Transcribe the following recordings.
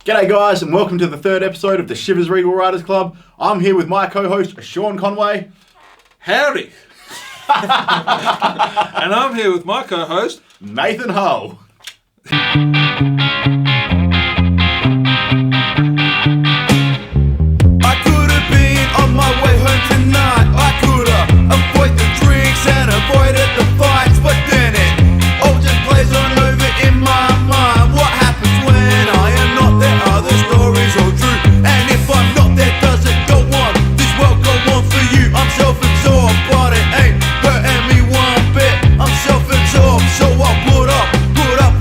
G'day guys and welcome to the third episode of the Shivers Regal Riders Club. I'm here with my co-host Sean Conway. Howdy. And I'm here with my co-host Nathan Hull. I could have been on my way home tonight. I could have avoided the drinks and avoided the fights, but then it all just plays on over in my mind. What happens when I am not there? Are the stories all true? And if I'm not there, does it go on? This world go on for you? I'm self-absorbed, but it ain't hurting me one bit. I'm self-absorbed, so I'll put up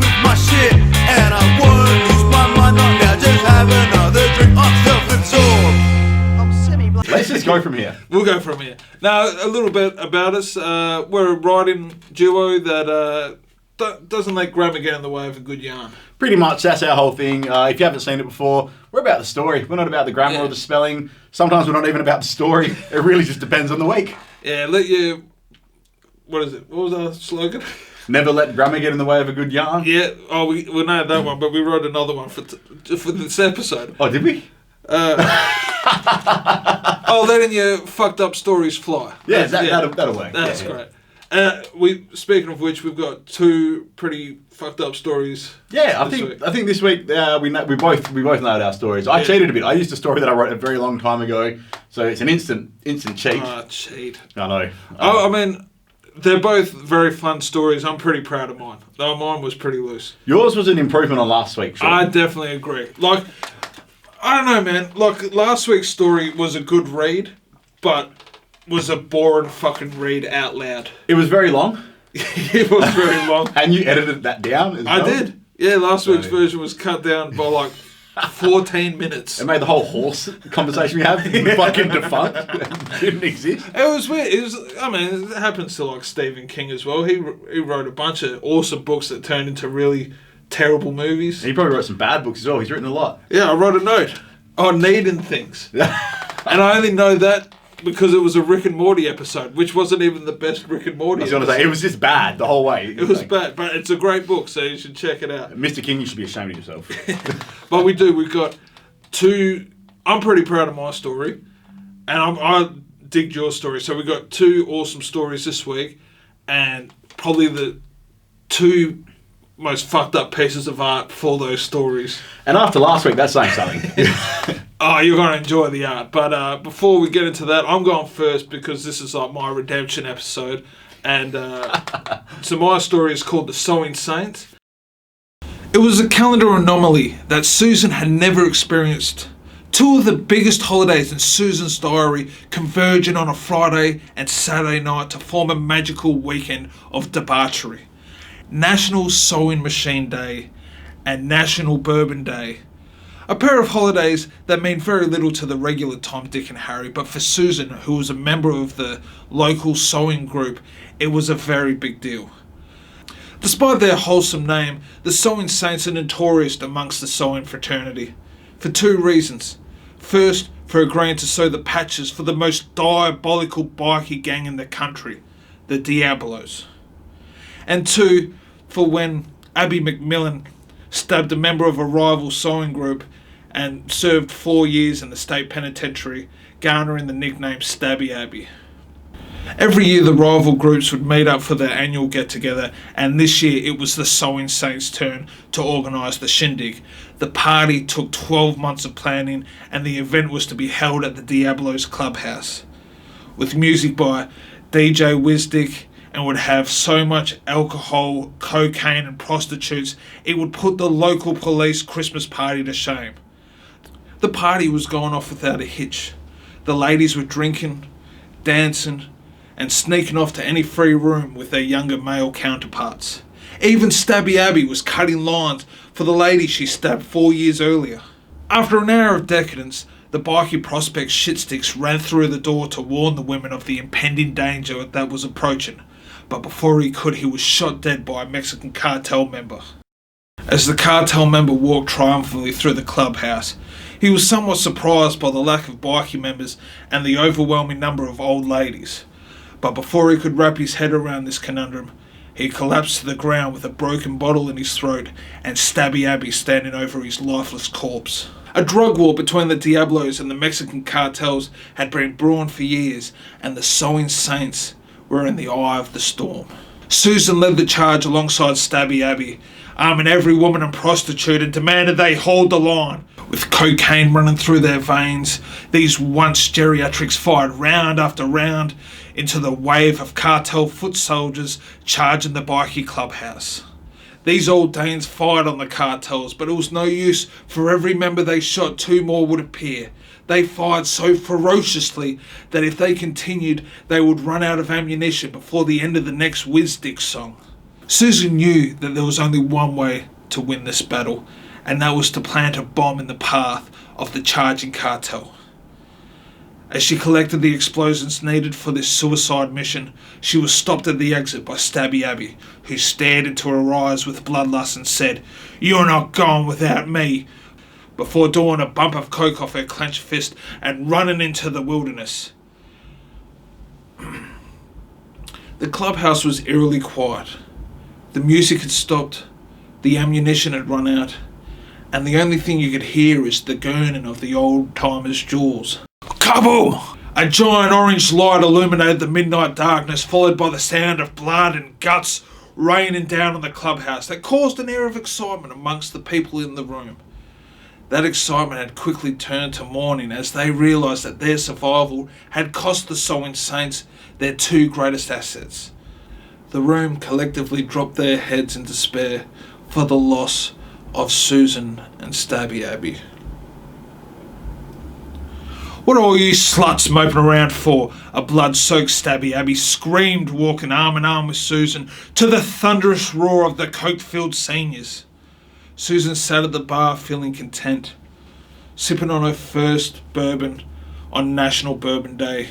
with my shit, and I won't lose my mind. Not now, just have another drink. I'm self-absorbed. Let's just go from here. We'll go from here. Now, a little bit about us. We're a writing duo that doesn't let grammar get in the way of a good yarn. Pretty much, that's our whole thing. If you haven't seen it before, we're about the story. We're not about the grammar or the spelling. Sometimes we're not even about the story. It really just depends on the week. Yeah, what is it? What was our slogan? Never let grammar get in the way of a good yarn. Yeah, we know that one, but we wrote another one for this episode. Oh, did we? Letting your fucked up stories fly. Yeah, that'll work. That's great. Speaking of which, we've got two pretty fucked up stories. Yeah, I think this week we both nailed our stories. I cheated a bit. I used a story that I wrote a very long time ago, so it's an instant cheat. Cheat. I know. I mean, they're both very fun stories. I'm pretty proud of mine. Though mine was pretty loose. Yours was an improvement on last week. Sure. I definitely agree. I don't know, man. Last week's story was a good read, but was a boring fucking read out loud. It was very long. It was very long. And you edited that down as well? I did. Yeah, last week's version was cut down by 14 minutes. It made the whole horse conversation we have fucking defunct. It didn't exist. It was weird. It happens to Stephen King as well. He wrote a bunch of awesome books that turned into really terrible movies. He probably wrote some bad books as well. He's written a lot. Yeah, I wrote a note on needing things. And I only know that because it was a Rick and Morty episode, which wasn't even the best Rick and Morty I was going to say, it was just bad the whole way. It was bad, but it's a great book, so you should check it out. Mr. King, you should be ashamed of yourself. But we've got two. I'm pretty proud of my story, and I dig your story. So we've got two awesome stories this week, and probably the two most fucked up pieces of art for those stories. And after last week, that's saying something. Oh, you're going to enjoy the art. But before we get into that, I'm going first because this is my redemption episode. And so my story is called The Sewing Saint. It was a calendar anomaly that Susan had never experienced. Two of the biggest holidays in Susan's diary converging on a Friday and Saturday night to form a magical weekend of debauchery. National Sewing Machine Day and National Bourbon Day. A pair of holidays that mean very little to the regular Tom, Dick and Harry, but for Susan, who was a member of the local sewing group, it was a very big deal. Despite their wholesome name, the Sewing Saints are notorious amongst the sewing fraternity. For two reasons. First, for agreeing to sew the patches for the most diabolical bikie gang in the country, the Diablos. And two, for when Abby McMillan stabbed a member of a rival sewing group and served 4 years in the state penitentiary, garnering the nickname Stabby Abby. Every year the rival groups would meet up for their annual get-together, and this year it was the Sewing Saints' turn to organise the shindig. The party took 12 months of planning, and the event was to be held at the Diablos Clubhouse, with music by DJ Wizdick, and would have so much alcohol, cocaine and prostitutes, it would put the local police Christmas party to shame. The party was going off without a hitch. The ladies were drinking, dancing, and sneaking off to any free room with their younger male counterparts. Even Stabby Abby was cutting lines for the lady she stabbed 4 years earlier. After an hour of decadence, the bikie prospect shitsticks ran through the door to warn the women of the impending danger that was approaching. But before he could, he was shot dead by a Mexican cartel member. As the cartel member walked triumphantly through the clubhouse, he was somewhat surprised by the lack of bikie members and the overwhelming number of old ladies. But before he could wrap his head around this conundrum, He collapsed to the ground with a broken bottle in his throat and Stabby Abby standing over his lifeless corpse. A drug war between the Diablos and the Mexican cartels had been brewing for years, and the Sewing Saints were in the eye of the storm. Susan led the charge alongside Stabby Abby, arming every woman and prostitute, and demanded they hold the line. With cocaine running through their veins, these once geriatrics fired round after round into the wave of cartel foot soldiers charging the bikie clubhouse. These old Danes fired on the cartels, but it was no use. For every member they shot, 2 more would appear. They fired so ferociously that if they continued, they would run out of ammunition before the end of the next Whiz-Dick song. Susan knew that there was only one way to win this battle, and that was to plant a bomb in the path of the charging cartel. As she collected the explosives needed for this suicide mission, she was stopped at the exit by Stabby Abby, who stared into her eyes with bloodlust and said, "You're not going without me," before doing a bump of coke off her clenched fist and running into the wilderness. The clubhouse was eerily quiet. The music had stopped, the ammunition had run out, and the only thing you could hear is the gurning of the old-timers' jaws. Kaboom! A giant orange light illuminated the midnight darkness, followed by the sound of blood and guts raining down on the clubhouse that caused an air of excitement amongst the people in the room. That excitement had quickly turned to mourning as they realised that their survival had cost the Sewing Saints their 2 greatest assets. The room collectively dropped their heads in despair for the loss of Susan and Stabby Abby. "What are all you sluts moping around for?" a blood-soaked Stabby Abby screamed, walking arm in arm with Susan to the thunderous roar of the coke-filled seniors. Susan sat at the bar feeling content, sipping on her first bourbon on National Bourbon Day,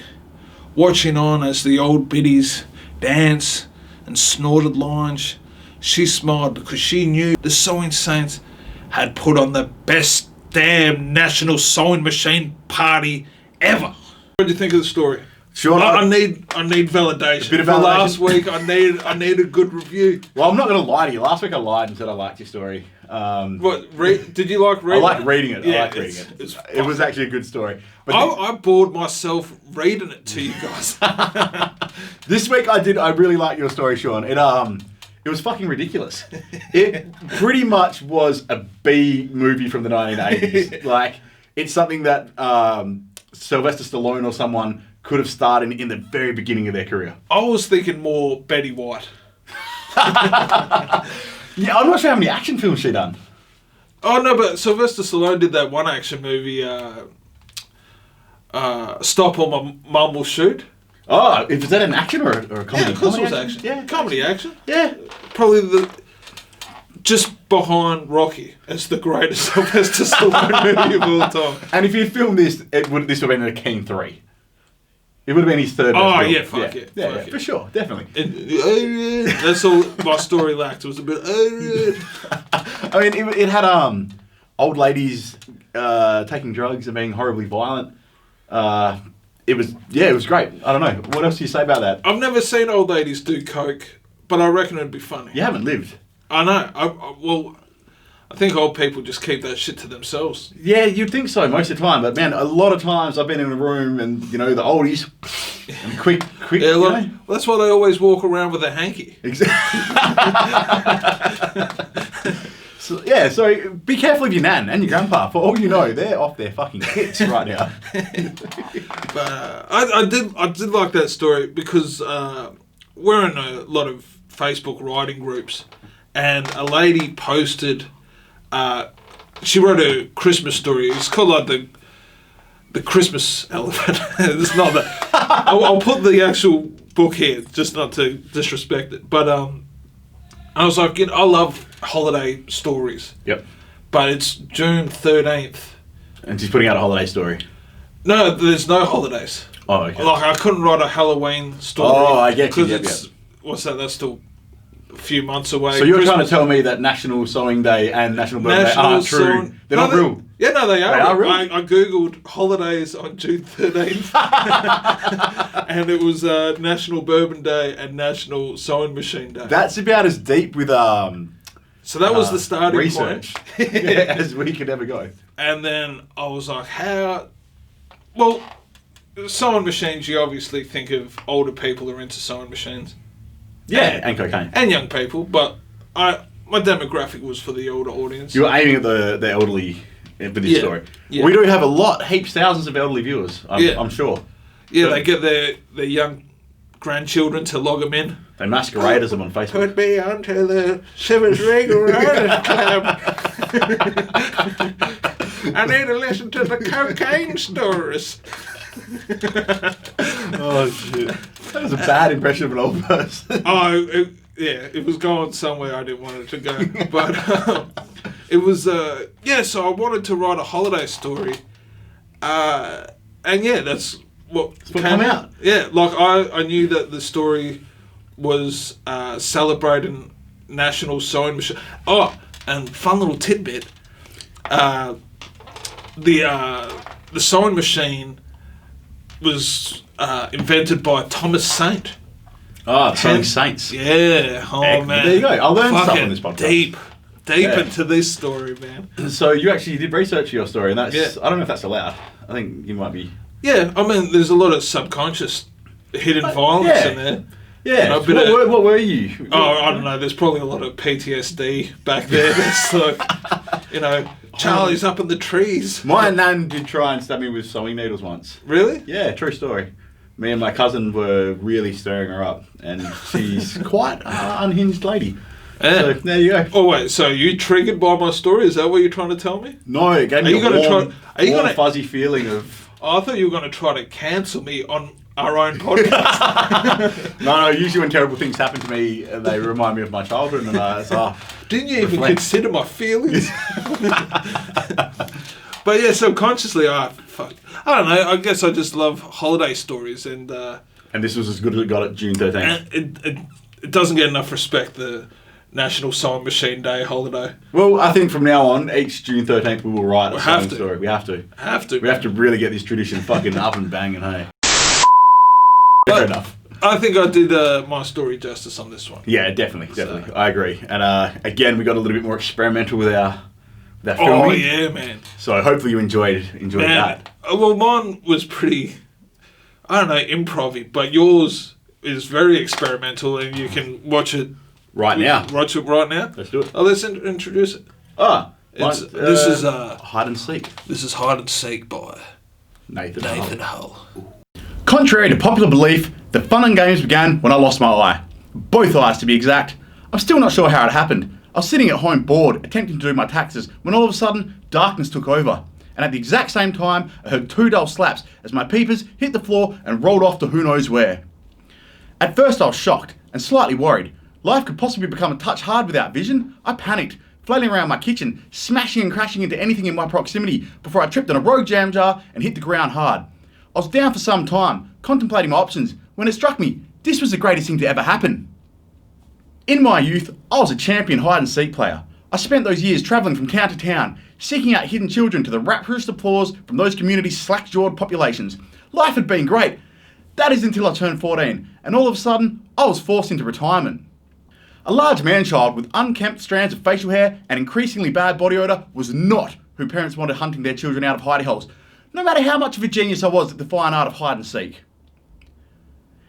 watching on as the old biddies danced and snorted lines. She smiled because she knew the Sewing Saints had put on the best damn National Sewing Machine party ever. What do you think of the story? Sure. I need validation. A bit of For validation. last week, I need a good review. Well, I'm not going to lie to you. Last week I lied and said I liked your story. Did you like reading? I like reading it. Yeah, I like reading it. It was actually a good story. But I bored myself reading it to you guys. this week I really liked your story, Sean. It was fucking ridiculous. It pretty much was a B movie from the 1980s. Like, it's something that Sylvester Stallone or someone could have starred in the very beginning of their career. I was thinking more Betty White. Yeah, I'm not sure how many action films she done. Oh no, but Sylvester Stallone did that one action movie, Stop or My Mum Will Shoot. Oh, is that an action or a comedy? Yeah, of course it was Comedy action. Yeah, Comedy action. Yeah. Probably just behind Rocky as the greatest Sylvester Stallone movie of all time. And if you filmed this, this would have been a Keen 3. It would have been his third best film. Yeah, fuck yeah. Yeah, for sure, definitely. That's all my story lacked. It was a bit. I mean, it had old ladies taking drugs and being horribly violent. It was great. I don't know. What else do you say about that? I've never seen old ladies do coke, but I reckon it'd be funny. You haven't lived. I know. I think old people just keep that shit to themselves. Yeah, you'd think so most of the time, but man, a lot of times I've been in a room and the oldies and quick. Yeah, well, that's why they always walk around with a hanky. Exactly. So be careful of your nan and your grandpa. For all you know, they're off their fucking tits right now. But I did like that story because we're in a lot of Facebook writing groups, and a lady posted. She wrote a Christmas story. It's called like the Christmas Elephant. It's not that. I'll put the actual book here, just not to disrespect it. But I was like, I love holiday stories. Yep. But it's June 13th. And she's putting out a holiday story. No, there's no holidays. Oh, okay. Like, I couldn't write a Halloween story. Oh, I get you. Because what's that? That's still a few months away. So you're trying to tell me that National Sewing Day and National Bourbon Day aren't true? They're not real. Yeah, no, they are. They are really? I googled holidays on June 13th, and it was National Bourbon Day and National Sewing Machine Day. That's about as deep with So that was the starting research point. as we could ever go. And then I was like, how... Well, sewing machines, you obviously think of older people who are into sewing machines. Yeah, and cocaine. And young people, but my demographic was for the older audience. You were aiming at the elderly for this story. Yeah. We do have heaps, thousands of elderly viewers, I'm sure. Yeah, they get their young grandchildren to log them in. They masquerade as them on Facebook. Put me onto the Simmons Regal Riders Club. I need to listen to the cocaine stories. Oh, shit. That was a bad impression of an old person. It was going somewhere I didn't want it to go. But it was, so I wanted to write a holiday story. And that's what came out. Yeah, like I knew that the story was celebrating National Sewing Machine. Oh, and fun little tidbit. The sewing machine was invented by Thomas Saint. Oh, Sewing Saints. Yeah. Oh, man. There you go. I learned stuff on this podcast. Deep into this story, man. So you actually did research for your story, and that's I don't know if that's allowed. I think you might be... Yeah, I mean, there's a lot of subconscious hidden violence in there. Yeah. What were you? Oh, I don't know. There's probably a lot of PTSD back there. That's like, Charlie's up in the trees. My nan did try and stab me with sewing needles once. Really? Yeah, true story. Me and my cousin were really stirring her up, and she's quite an unhinged lady. Yeah. So there you go. Oh wait, so you triggered by my story? Is that what you're trying to tell me? No, it gave me a warm, fuzzy feeling of... Oh, I thought you were going to try to cancel me on our own podcast. No, usually when terrible things happen to me, they remind me of my childhood, and didn't you even consider my feelings? But yeah, subconsciously, fuck. I don't know, I guess I just love holiday stories, and this was as good as it got at June 13th. And it doesn't get enough respect, the National Sewing Machine Day holiday. Well, I think from now on, each June 13th, we will write a sewing story. We have to. We have to really get this tradition fucking up and banging, hey. Fair enough. I think I did my story justice on this one. Yeah, definitely. So. I agree. And again, we got a little bit more experimental with our filming. Oh, yeah, man. So hopefully you enjoyed that. Well, mine was pretty, I don't know, improv-y, but yours is very experimental, and you can watch it right now. Watch it right now? Let's do it. Oh, let's introduce it. This is Hide and Seek. This is Hide and Seek by Nathan Hull. Contrary to popular belief, the fun and games began when I lost my eye. Both eyes, to be exact. I'm still not sure how it happened. I was sitting at home bored, attempting to do my taxes, when all of a sudden, darkness took over. And at the exact same time, I heard two dull slaps as my peepers hit the floor and rolled off to who knows where. At first I was shocked and slightly worried. Life could possibly become a touch hard without vision. I panicked, flailing around my kitchen, smashing and crashing into anything in my proximity before I tripped on a rogue jam jar and hit the ground hard. I was down for some time, contemplating my options, when it struck me, this was the greatest thing to ever happen. In my youth, I was a champion hide-and-seek player. I spent those years travelling from town to town, seeking out hidden children to the rapturous applause from those communities' slack-jawed populations. Life had been great. That is until I turned 14, and all of a sudden, I was forced into retirement. A large man-child with unkempt strands of facial hair and increasingly bad body odour was not who parents wanted hunting their children out of hidey holes, no matter how much of a genius I was at the fine art of hide-and-seek.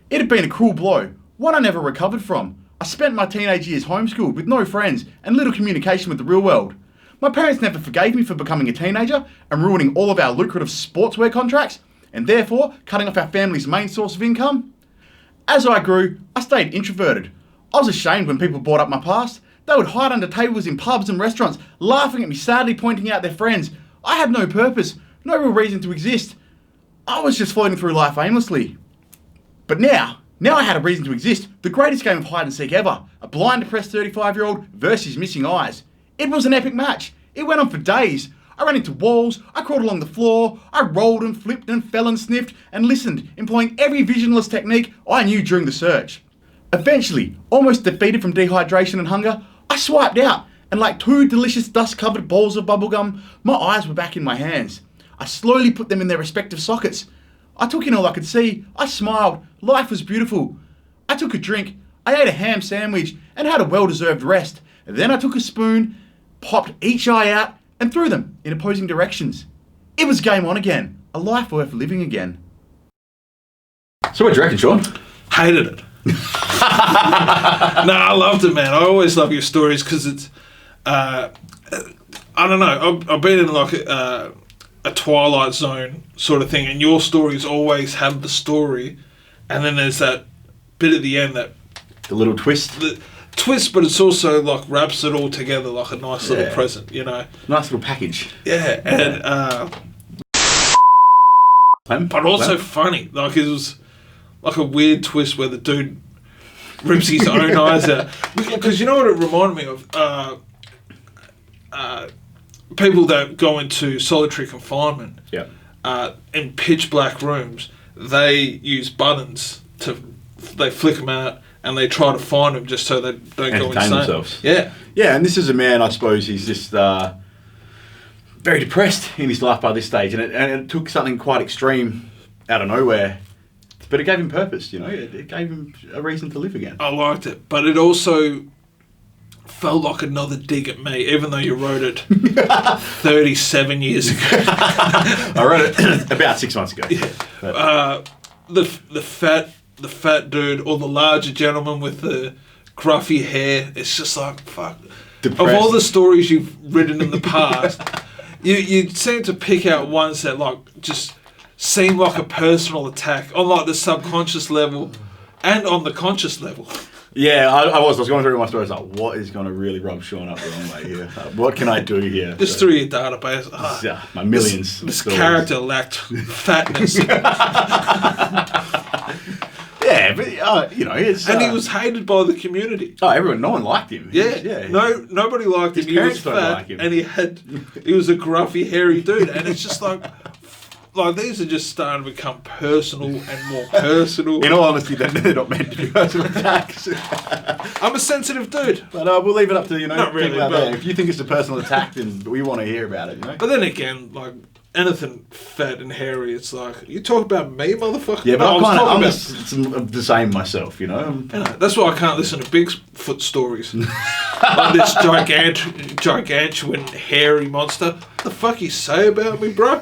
It had been a cruel blow, one I never recovered from. I spent my teenage years homeschooled with no friends and little communication with the real world. My parents never forgave me for becoming a teenager and ruining all of our lucrative sportswear contracts, and therefore cutting off our family's main source of income. As I grew, I stayed introverted. I was ashamed when people brought up my past. They would hide under tables in pubs and restaurants, laughing at me, sadly pointing out their friends. I had no purpose, no real reason to exist. I was just floating through life aimlessly. But now I had a reason to exist. The greatest game of hide and seek ever. A blind, depressed 35-year-old versus missing eyes. It was an epic match. It went on for days. I ran into walls, I crawled along the floor, I rolled and flipped and fell and sniffed and listened, employing every visionless technique I knew during the search. Eventually, almost defeated from dehydration and hunger, I swiped out and like 2 delicious dust-covered balls of bubblegum, my eyes were back in my hands. I slowly put them in their respective sockets. I took in all I could see. I smiled. Life was beautiful. I took a drink. I ate a ham sandwich and had a well-deserved rest. Then I took a spoon, popped each eye out, and threw them in opposing directions. It was game on again. A life worth living again. So what do you reckon, Sean? Hated it. No, I loved it, man. I always love your stories because it's, I don't know, I've been in like a Twilight Zone sort of thing, and your stories always have the story, and then there's that bit at the end, that the little twist. The twist, but it's also like wraps it all together like a nice little present, you know. Nice little package. Yeah, and but also funny. Like it was like a weird twist where the dude rips his own eyes out. Because you know what it reminded me of? People that go into solitary confinement, in pitch black rooms, they use buttons they flick them out and they try to find them just so they don't go insane. Themselves. Yeah. Yeah, and this is a man, I suppose, he's just very depressed in his life by this stage, and it took something quite extreme out of nowhere, but it gave him purpose, you know, it gave him a reason to live again. I liked it, but it also felt like another dig at me, even though you wrote it 37 years ago. I wrote it about 6 months ago. Yeah. The fat dude, or the larger gentleman with the gruffy hair, it's just like, fuck. Depressed. Of all the stories you've written in the past, you seem to pick out ones that like just seem like a personal attack on like the subconscious level and on the conscious level. Yeah, I was going through my stories like, what is going to really rub Sean up the wrong way here? What can I do here? Just through your database. My millions. This character lacked fatness. Yeah, but you know, it's and he was hated by the community. Oh, no one liked him. Yeah. Nobody liked him. He was fat, like him. And he was a gruffy, hairy dude, and it's just like these are just starting to become personal and more personal. In all honesty, they're not meant to be personal attacks. I'm a sensitive dude, but we'll leave it up to not really. People out there. If you think it's a personal attack, then we want to hear about it. You know? But then again, like anything fat and hairy, it's like, you talk about me, motherfucker. Yeah, but I'm the same myself, you know. That's why I can't listen to Bigfoot stories. Like this gargantuan hairy monster. What the fuck you say about me, bro?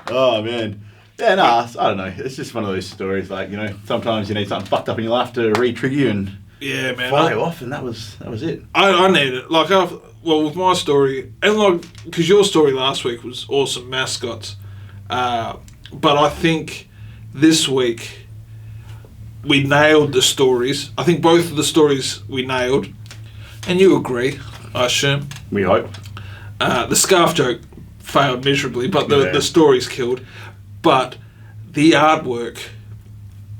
Oh man. Yeah, no, I don't know. It's just one of those stories, like, you know, sometimes you need something fucked up in your life to re-trigger you and fire you off, and that was it. I need it. Like, with my story, and like, because your story last week was awesome mascots, but I think this week we nailed the stories. I think both of the stories we nailed, and you agree, I assume. We hope. The scarf joke failed miserably, but the story's killed. But the artwork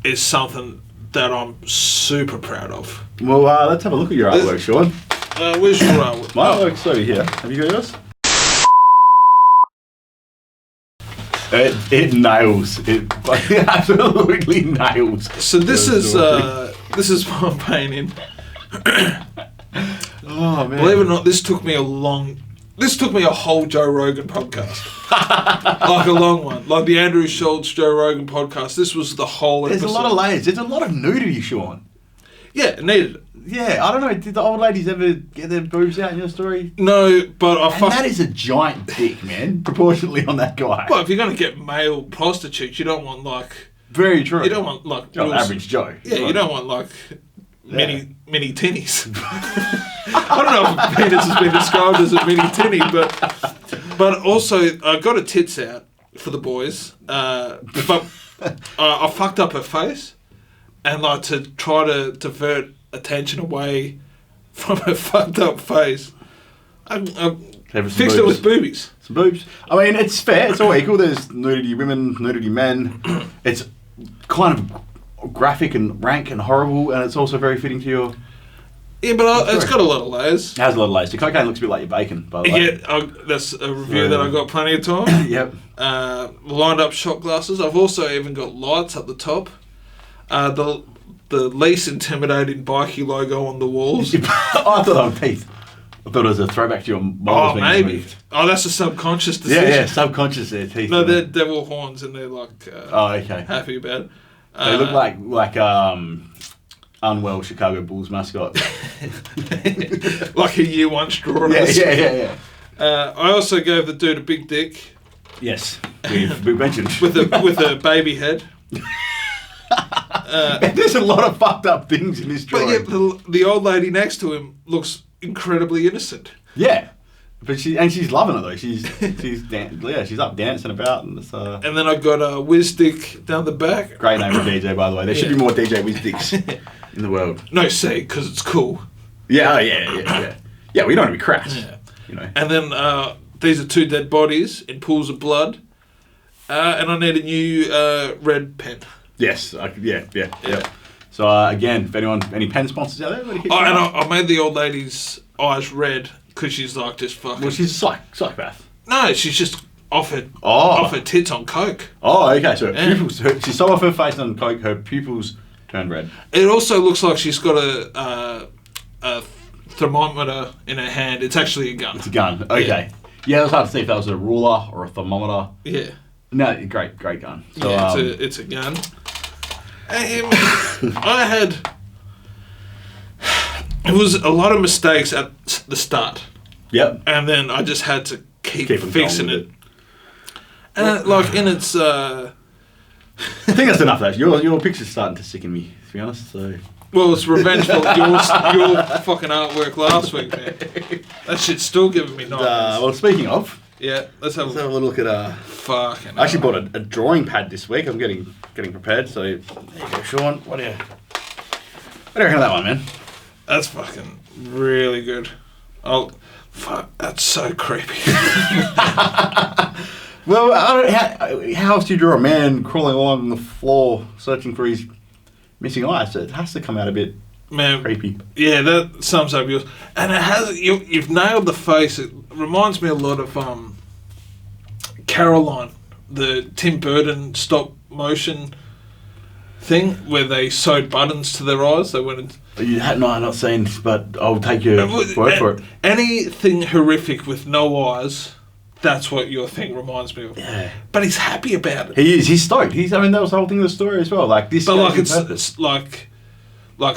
is something that I'm super proud of. Well, let's have a look at your artwork, Sean. Where's your artwork? My artwork's over here. Have you got yours? It nails. It absolutely nails. So this is what I'm painting. Oh man! Believe it or not, this took me a whole Joe Rogan podcast. Like a long one. Like the Andrew Schultz Joe Rogan podcast. This was the whole episode. There's a lot of layers. There's a lot of nudity, Sean. Yeah, it needed it. Yeah, I don't know. Did the old ladies ever get their boobs out in your story? No, but that is a giant dick, man, proportionally on that guy. Well, if you're going to get male prostitutes, you don't want like... Very true. You don't want like... average Joe. Yeah, you don't want like mini tinnies. I don't know if penis has been described as a mini tinny, but also I got her tits out for the boys, but I fucked up her face, and like to try to divert attention away from her fucked up face, I fixed it with boobies. Some boobs. I mean, it's fair. It's all equal. There's nudity women, nudity men. It's kind of graphic and rank and horrible, and it's also very fitting to your... Yeah, but it's got a lot of layers. It has a lot of layers. Your cocaine looks a bit like your bacon, by the way. Yeah, that's a review that I got plenty of time. Yep. Lined up shot glasses. I've also even got lights up the top. The the least intimidating bikie logo on the walls. I thought they were teeth. I thought it was a throwback to your models being maybe. removed. Oh, that's a subconscious decision. Yeah, subconscious they're teeth. No, they're devil horns, and they're like okay. happy about it. They look like unwell Chicago Bulls mascot. Like a year one straw. Yeah. I also gave the dude a big dick. Yes, we mentioned with a baby head. There's a lot of fucked up things in this drawing. But yeah, the old lady next to him looks incredibly innocent. Yeah, but she's loving it though. She's up dancing about and it's, And then I got a whiz dick down the back. Great name for DJ, by the way. There should be more DJ whiz dicks in the world. No, C, because it's cool. Yeah, yeah. Yeah, we don't want to be crass. Yeah. You know. And then these are 2 dead bodies in pools of blood, and I need a new red pen. Yes, yeah. So again, if any pen sponsors out there, I made the old lady's eyes red because she's like just fucking. Well, she's a psychopath. No, she's just off her tits on coke. Oh, okay. So pupils, she's so off her face on coke, her pupils turned red. It also looks like she's got a thermometer in her hand. It's actually a gun. It's a gun. Okay. Yeah, it was hard to see if that was a ruler or a thermometer. Yeah. No, great gun. So, yeah, it's a gun. I had. It was a lot of mistakes at the start. Yep. And then I just had to keep fixing it. And in its. I think that's enough. Though. Your picture's starting to sicken me, to be honest. So. Well, it's revenge for your fucking artwork last week, man. That shit's still giving me nightmares. Well, speaking of. Yeah, let's have a little look at. Fucking. I actually bought a drawing pad this week. I'm getting prepared. So there you go, Sean. What do you reckon of that one, man? That's fucking really good. Oh, fuck! That's so creepy. Well, how else do you draw a man crawling along the floor searching for his missing eye? So it has to come out a bit creepy. Yeah, that sums up yours. And it has you've nailed the face. It reminds me a lot of Caroline, the Tim Burton stop motion thing where they sewed buttons to their eyes. They went. No, I'm not saying, but I'll take your word for it. Anything horrific with no eyes. That's what your thing reminds me of. Yeah. But he's happy about it. He is. He's stoked. That was the whole thing of the story as well. Like this. But it's like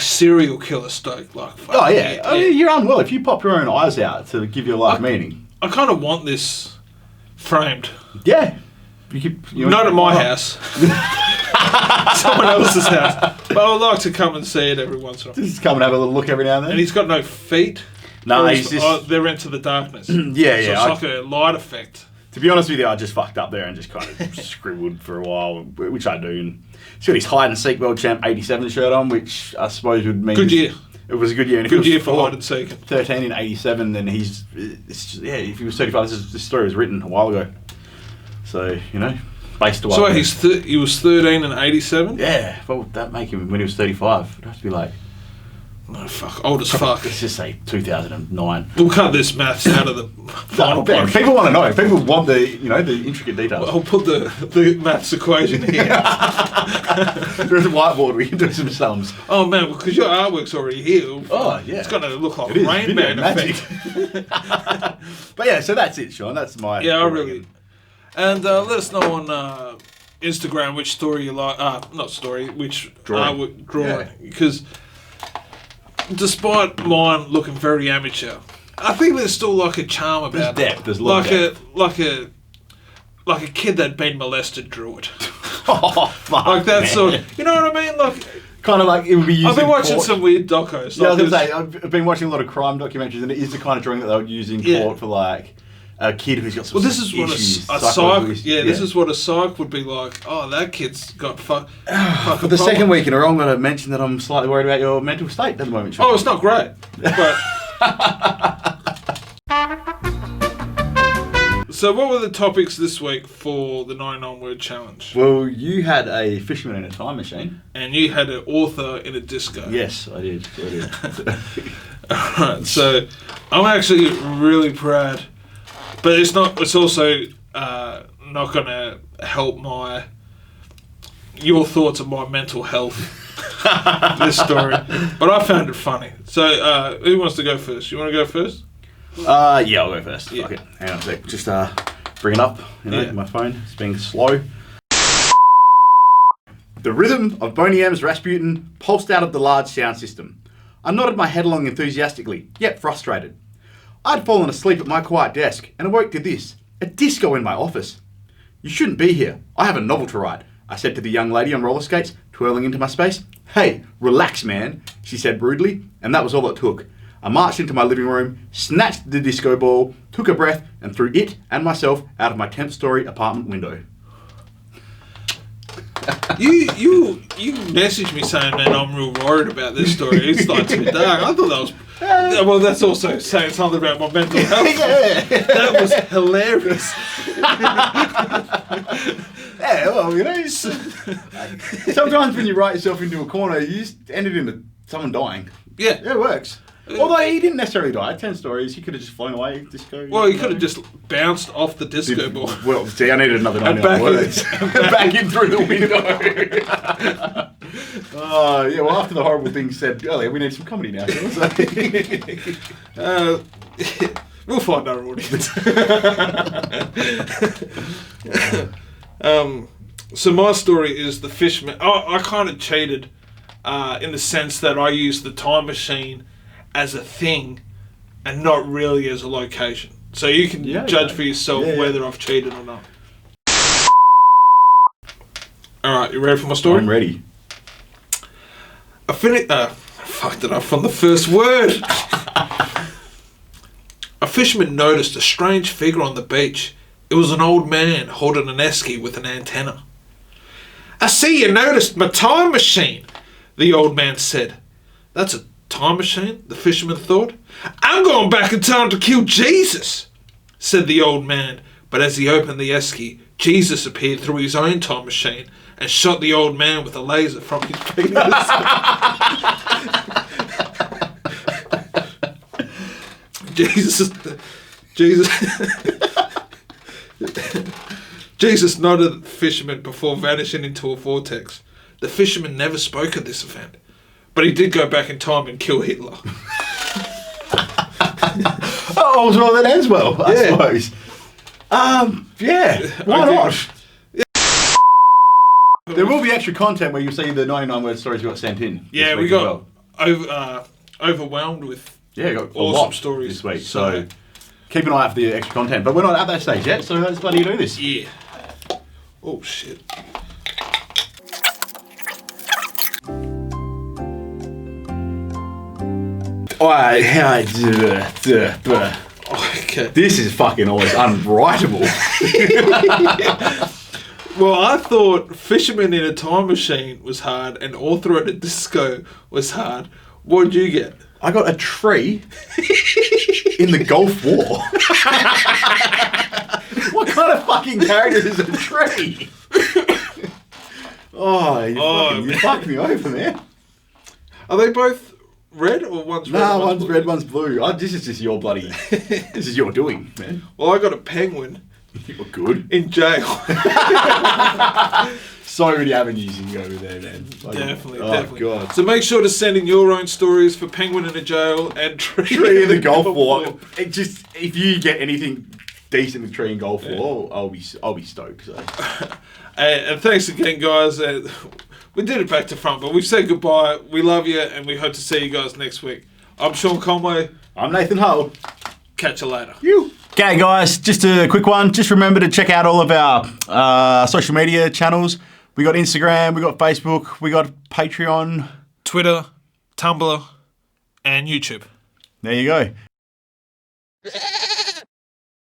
serial killer stoked. Like. Oh yeah. I mean, you're unwell if you pop your own eyes out to give your life meaning. I kind of want this framed. Yeah. Not at my house. Someone else's house. But I would like to come and see it every once in a while. Just come and have a little look every now and then. And he's got no feet. No, he's just... they're into the darkness. Yeah. So it's like a light effect. To be honest with you, I just fucked up there and just kind of scribbled for a while, which I do. And he's got his hide and seek world champ 87 shirt on, which I suppose would mean... Good year. It was a good year. And good year for hide and seek. 13 in 87, then he's... if he was 35, this story was written a while ago. So, based away. So he was 13 in 87? Yeah. Well, that make him when he was 35. It'd have to be like... No, fuck. Old as fuck. Let's just say 2009. We'll cut this maths out of the final part. People want to know. People want the intricate details. I'll put the maths equation here. There's a whiteboard. We can do some sums. Oh, man, because your artwork's already here. Oh, yeah. It's going to look like Rain Man effect. But yeah, so that's it, Sean. That's my... Yeah, I really... And let us know on Instagram which story you like. Not story, which drawing. Because... Despite mine looking very amateur, I think there's still like a charm about it. There's depth. Like a kid that'd been molested drew it. Oh, fuck, like that man. sort of, you know what I mean? Like kind of like it would be used. I've been watching some weird docos. Yeah, I was gonna say I've been watching a lot of crime documentaries, and it is the kind of drawing that they would use in court for like a kid who's got some this is what issues, a psych. Yeah, this is what a psych would be like. Oh, that kid's got fucking For the second week in a row, I'm going to mention that I'm slightly worried about your mental state at the moment. Oh, it's not great, but. So, what were the topics this week for the 99-word challenge? Well, you had a fisherman in a time machine, and you had an author in a disco. Yes, I did. Alright, so I'm actually really proud. But it's not. It's also not going to help your thoughts of my mental health. this story, but I found it funny. So, who wants to go first? You want to go first? Yeah, I'll go first. Yeah. Fuck it. Hang on a sec. Just bring it up. Yeah. My phone. It's being slow. The rhythm of Boney M's Rasputin pulsed out of the large sound system. I nodded my head along enthusiastically, yet frustrated. I'd fallen asleep at my quiet desk and awoke to this, a disco in my office. You shouldn't be here. I have a novel to write, I said to the young lady on roller skates, twirling into my space. Hey, relax, man, she said rudely, and that was all it took. I marched into my living room, snatched the disco ball, took a breath, and threw it and myself out of my 10th story apartment window. You messaged me saying, man, I'm real worried about this story. It's like too dark. I thought that was... Well, that's also saying something about my mental health. Yeah. That was hilarious. Yeah, well, you know, sometimes when you write yourself into a corner, you just end it into someone dying. Yeah. It works. Although he didn't necessarily die. 10 stories. He could have just flown away. Disco. Well, he could have just bounced off the disco ball. Well, see, I needed another 99 back words. Back in through the window. Oh, yeah, well, after the horrible things said earlier, we need some comedy now. We'll find our audience. So my story is the fisherman. I kind of cheated in the sense that I used the time machine as a thing and not really as a location. So you can judge for yourself whether I've cheated or not. Alright, you ready for my story? I'm ready. I fucked it up from the first word. A fisherman noticed a strange figure on the beach. It was an old man holding an esky with an antenna. I see you noticed my time machine, the old man said. That's a time machine, the fisherman thought. I'm going back in time to kill Jesus, said the old man. But as he opened the esky, Jesus appeared through his own time machine and shot the old man with a laser from his penis. Jesus nodded at the fisherman before vanishing into a vortex. The fisherman never spoke of this event, but he did go back in time and kill Hitler. Oh, well, that ends well, I suppose. Yeah, why not? Yeah. There will be extra content where you'll see the 99 word stories we got sent in. Yeah, we got overwhelmed with got awesome stories this week. So keep an eye out for the extra content. But we're not at that stage yet, so let's bloody do this. Yeah. Oh, shit. Okay. This is fucking always unwritable. Well, I thought Fisherman in a Time Machine was hard and Author at a Disco was hard. What did you get? I got a tree in the Gulf War. What kind of fucking character is a tree? You fucked me over, man. Are they both red or one's red? No, one's red, one's blue. This is just your bloody... This is your doing, man. Well, I got a penguin. You were good. In jail. So many avenues you can go with there, man. Definitely. God. So make sure to send in your own stories for penguin in a jail and tree in the Gulf War. If you get anything decent with tree in Gulf War, I'll be stoked. So. And thanks again, guys. We did it back to front, but we've said goodbye. We love you, and we hope to see you guys next week. I'm Sean Conway. I'm Nathan Hull. Catch you later. Okay, guys, just a quick one. Just remember to check out all of our social media channels. We got Instagram, we got Facebook, we got Patreon, Twitter, Tumblr, and YouTube. There you go.